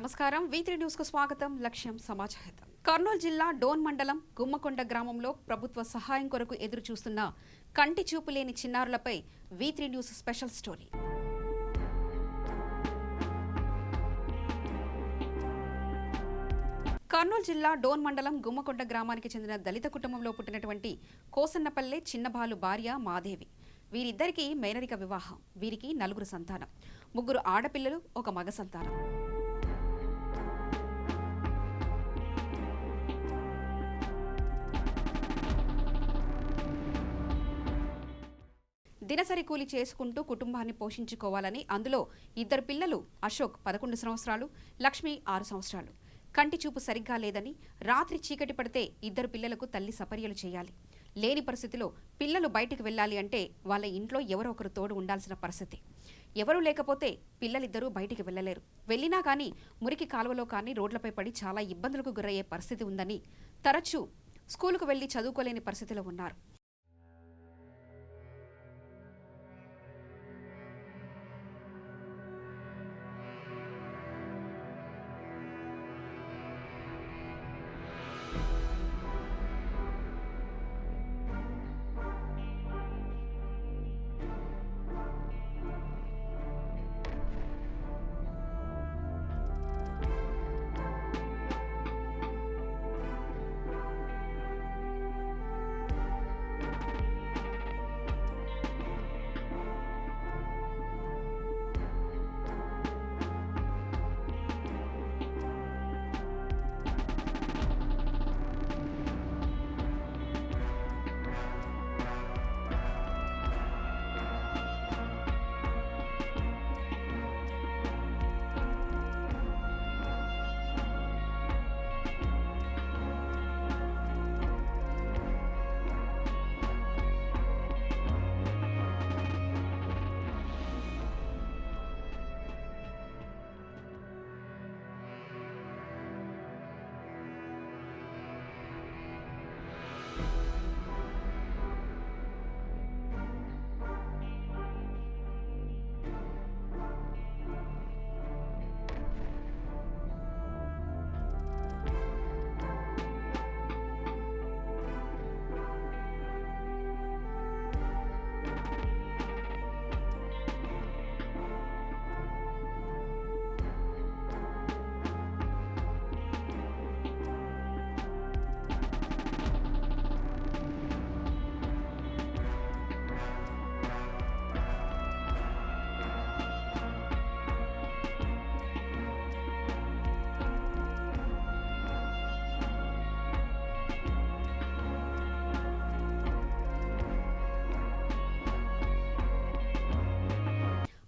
నమస్కారం V3 news కు స్వాగతం. లక్ష్యం సమాచారం. కర్నూలు జిల్లా డోన్ మండలం గుమ్మకొండ గ్రామంలో ప్రభుత్వ సహాయం కొరకు ఎదురు చూస్తున్న కంటి చూపు లేని చిన్నారులపై V3 news special story. Kurnool జిల్లా డోన్ మండలం గుమ్మకొండ గ్రామానికి చెందిన దళిత కుటుంబంలో పుట్టినటువంటి కోసన్నపల్లె చిన్నబాలు భార్య మాదేవి. వీరిద్దరికీ మేనరిక వివాహం. వీరికి 4 సంతానం, 3 ఆడపిల్లలు, 1 మగ సంతానం. దినసరి కూలి చేసుకుంటూ కుటుంబాన్ని పోషించుకోవాలని, అందులో 2 పిల్లలు అశోక్ 11 సంవత్సరాలు, లక్ష్మి 6 సంవత్సరాలు. కంటి చూపు సరిగ్గా లేదని రాత్రి చీకటి పడితే 2 పిల్లలకు తల్లి సపర్యలు చేయాలి. లేని పరిస్థితిలో పిల్లలు బయటికి వెళ్ళాలి అంటే వాళ్ళ ఇంట్లో ఎవరో ఒకరు తోడు ఉండాల్సిన పరిస్థితి. ఎవరూ లేకపోతే పిల్లలిద్దరూ బయటికి వెళ్ళలేరు. వెళ్ళినా కానీ మురికి కాలువలో కానీ రోడ్లపై పడి చాలా ఇబ్బందులకు గురయ్యే పరిస్థితి ఉందని, తరచూ స్కూలుకు వెళ్లి చదువుకోలేని పరిస్థితిలో ఉన్నారు.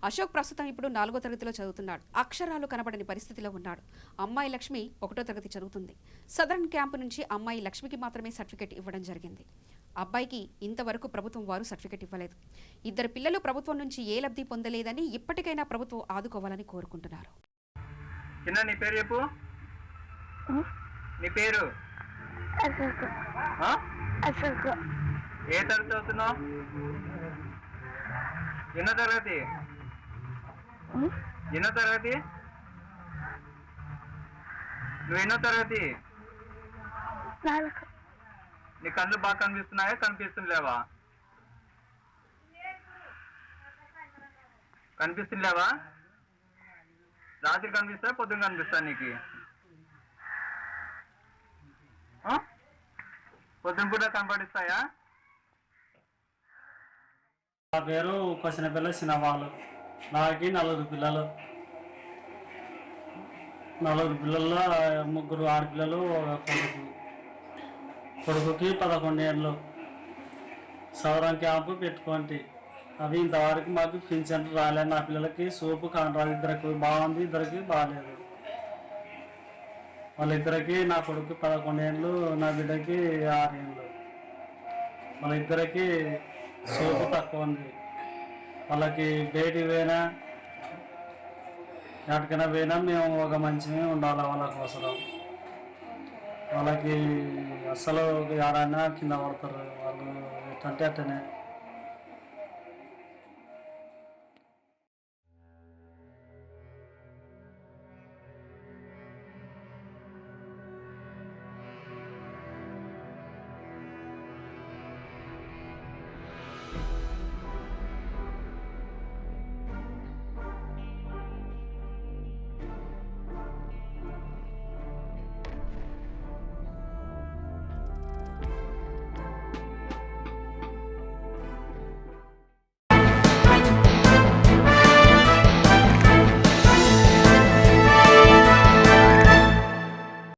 అశోక్ ప్రస్తుతం ఇప్పుడు 4వ తరగతిలో చదువుతున్నాడు. అక్షరాలు కనబడని పరిస్థితిలో ఉన్నాడు. అమ్మాయి లక్ష్మి 1వ తరగతి చదువుతుంది. సదరన్ క్యాంపు నుంచి అమ్మాయి లక్ష్మికి మాత్రమే సర్టిఫికెట్ ఇవ్వడం జరిగింది. అబ్బాయికి ఇంతవరకు ప్రభుత్వం వారు సర్టిఫికెట్ ఇవ్వలేదు. 2 పిల్లలు ప్రభుత్వం నుంచి ఏ లబ్ధి పొందలేదని ఇప్పటికైనా ప్రభుత్వం ఆదుకోవాలని కోరుకుంటున్నారు. ఎన్నో తరగతి? నువ్వు ఎన్నో తరగతి? నీ కళ్ళు బాగా కనిపిస్తున్నాయా, కనిపిస్తుండలేవా? కనిపిస్తుండలేవా? రాత్రి కనిపిస్తా, పొద్దున కనిపిస్తా నీకు? పొద్దున పూట కనపడిస్తాయా? నా పేరు కొసినపల్లి చిన్నవాళ్ళు. నాకు 4 పిల్లలు. 4 పిల్లల్లో 3 ఆడపిల్లలు, 1 కొడుకుకి 11 ఏళ్ళు. సౌరం క్యాంపు పెట్టుకోండి. అవి ఇంతవరకు మాకు పింఛన్ రాలేదు. నా పిల్లలకి సూపు కానరాదు. 2 బాగుంది, 2 బాగాలేదు. వాళ్ళిద్దరికి, నా కొడుకు 11 ఏళ్ళు, నా బిడ్డకి 6 ఏళ్ళు. వాళ్ళిద్దరికి సూపు తక్కువ ఉంది. వాళ్ళకి బయటికి పోయినా, ఎక్కడికైనా పోయినా మేము ఒక మంచిగా ఉండాలి వాళ్ళ కోసం. వాళ్ళకి అసలు ఎవరైనా కింద పడతారు. వాళ్ళు ఎట్టంటే అట్టనే